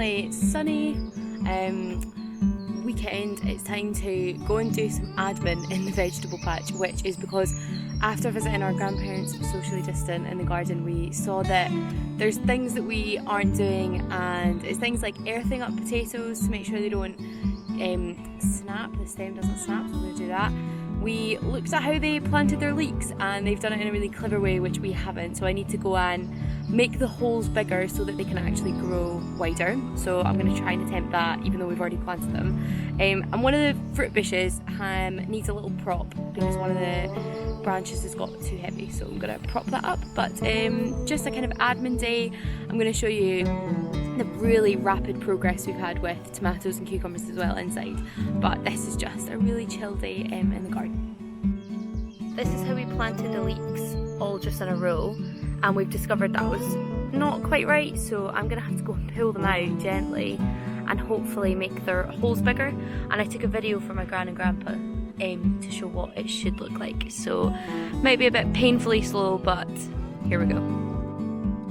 lovely sunny weekend. It's time to go and do some admin in the vegetable patch, which is because after visiting our grandparents socially distant in the garden, we saw that there's things that we aren't doing, and it's things like earthing up potatoes to make sure they don't snap, the stem doesn't snap, so we're going to do that. We looked at how they planted their leeks and they've done it in a really clever way, which we haven't, so I need to go and make the holes bigger so that they can actually grow wider. So I'm going to try and attempt that even though we've already planted them. And one of the fruit bushes needs a little prop because one of the branches has got too heavy, so I'm going to prop that up. But just a kind of admin day. I'm going to show you the really rapid progress we've had with tomatoes and cucumbers as well inside, but this is just a really chill day in the garden. This is how we planted the leeks, all just in a row, and we've discovered that was not quite right, so I'm going to have to go and pull them out gently and hopefully make their holes bigger. And I took a video for my gran and grandpa to show what it should look like, so might be a bit painfully slow, but here we go.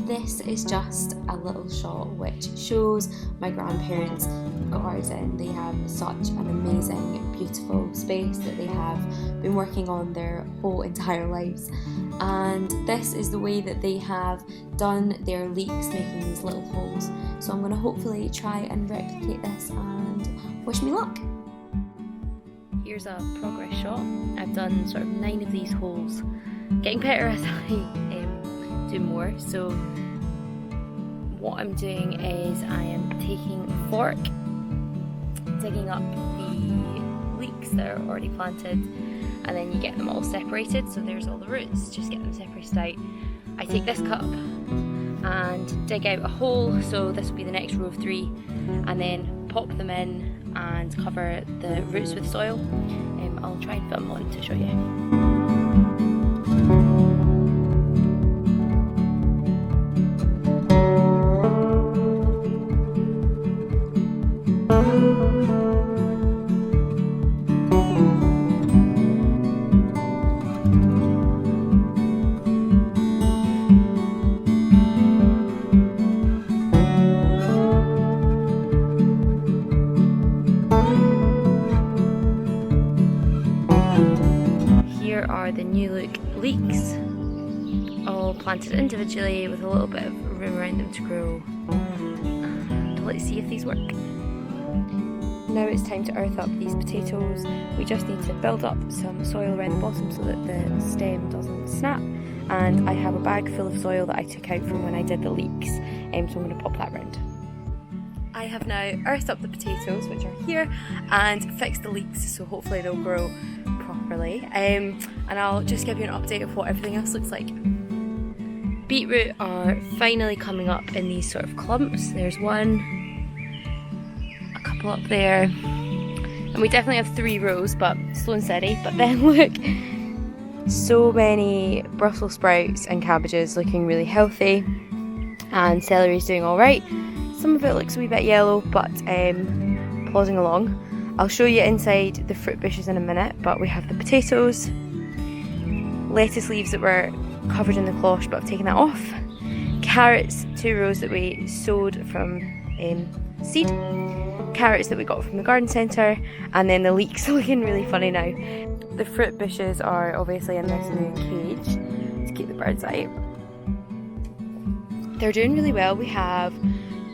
This is just a little shot which shows my grandparents' garden. They have such an amazing, beautiful space that they have been working on their whole entire lives. And this is the way that they have done their leeks, making these little holes. So I'm going to hopefully try and replicate this, and wish me luck. Here's a progress shot. I've done sort of 9 of these holes, getting better as I do more. So what I'm doing is I am taking a fork, digging up the leeks that are already planted, and then you get them all separated. So there's all the roots, just get them separated out. I take this cup and dig out a hole, so this will be the next row of 3, and then pop them in and cover the roots with soil. I'll try and film one to show you. Here are the new look leeks, all planted individually with a little bit of room around them to grow. And let's see if these work. Now it's time to earth up these potatoes. We just need to build up some soil around the bottom so that the stem doesn't snap. And I have a bag full of soil that I took out from when I did the leeks, so I'm going to pop that round. I have now earthed up the potatoes, which are here, and fixed the leeks, so hopefully they'll grow properly. And I'll just give you an update of what everything else looks like. Beetroot are finally coming up in these sort of clumps. There's one, a couple up there, and we definitely have 3 rows, but slow and steady. But then look, so many Brussels sprouts and cabbages looking really healthy, and celery's doing all right. Some of it looks a wee bit yellow, but plodding along. I'll show you inside the fruit bushes in a minute, but we have the potatoes, lettuce leaves that were covered in the cloche, but I've taken that off, carrots, 2 rows that we sowed from seed, carrots that we got from the garden centre, and then the leeks looking really funny now. The fruit bushes are obviously in this new cage to keep the birds out. They're doing really well. We have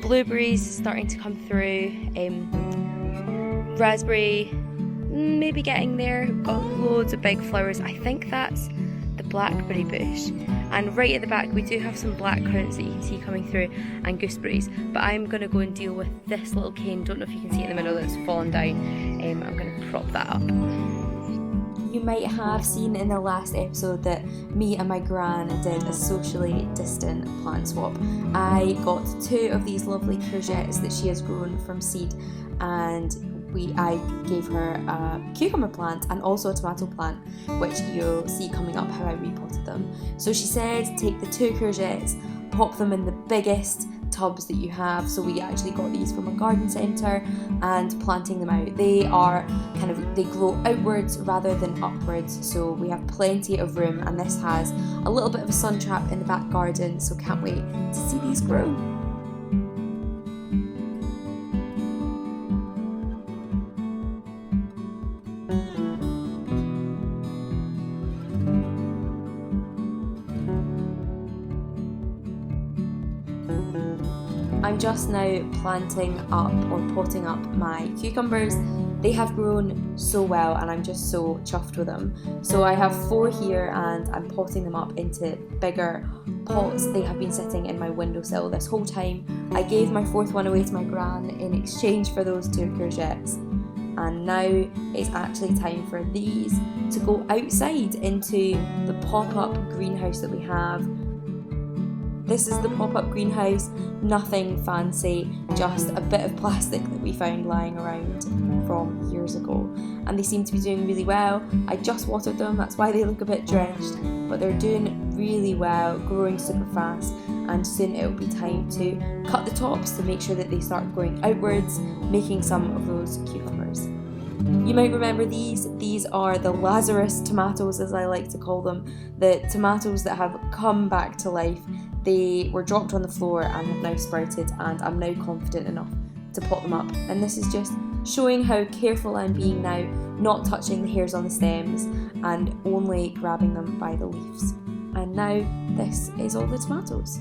blueberries starting to come through, raspberry maybe getting there, got loads of big flowers. I think that's the blackberry bush, and right at the back we do have some black currants that you can see coming through, and gooseberries, but I'm going to go and deal with this little cane, don't know if you can see it in the middle that's fallen down. I'm going to prop that up. You might have seen in the last episode that me and my gran did a socially distant plant swap. I got 2 of these lovely courgettes that she has grown from seed, and I gave her a cucumber plant and also a tomato plant, which you'll see coming up how I repotted them. So she said take the 2 courgettes, pop them in the biggest tubs that you have. So we actually got these from a garden centre and planting them out. They are they grow outwards rather than upwards, so we have plenty of room, and this has a little bit of a sun trap in the back garden, so can't wait to see these grow. just now planting up or potting up my cucumbers. They have grown so well and I'm just so chuffed with them. So I have 4 here and I'm potting them up into bigger pots. They have been sitting in my windowsill this whole time. I gave my 4th one away to my gran in exchange for those 2 courgettes. And now it's actually time for these to go outside into the pop-up greenhouse that we have. This is the pop-up greenhouse, nothing fancy, just a bit of plastic that we found lying around from years ago. And they seem to be doing really well. I just watered them, that's why they look a bit drenched, but they're doing really well, growing super fast, and soon it'll be time to cut the tops to make sure that they start growing outwards, making some of those cucumbers. You might remember these are the Lazarus tomatoes, as I like to call them, the tomatoes that have come back to life. They were dropped on the floor and have now sprouted, and I'm now confident enough to pot them up. And this is just showing how careful I'm being now, not touching the hairs on the stems and only grabbing them by the leaves. And now this is all the tomatoes.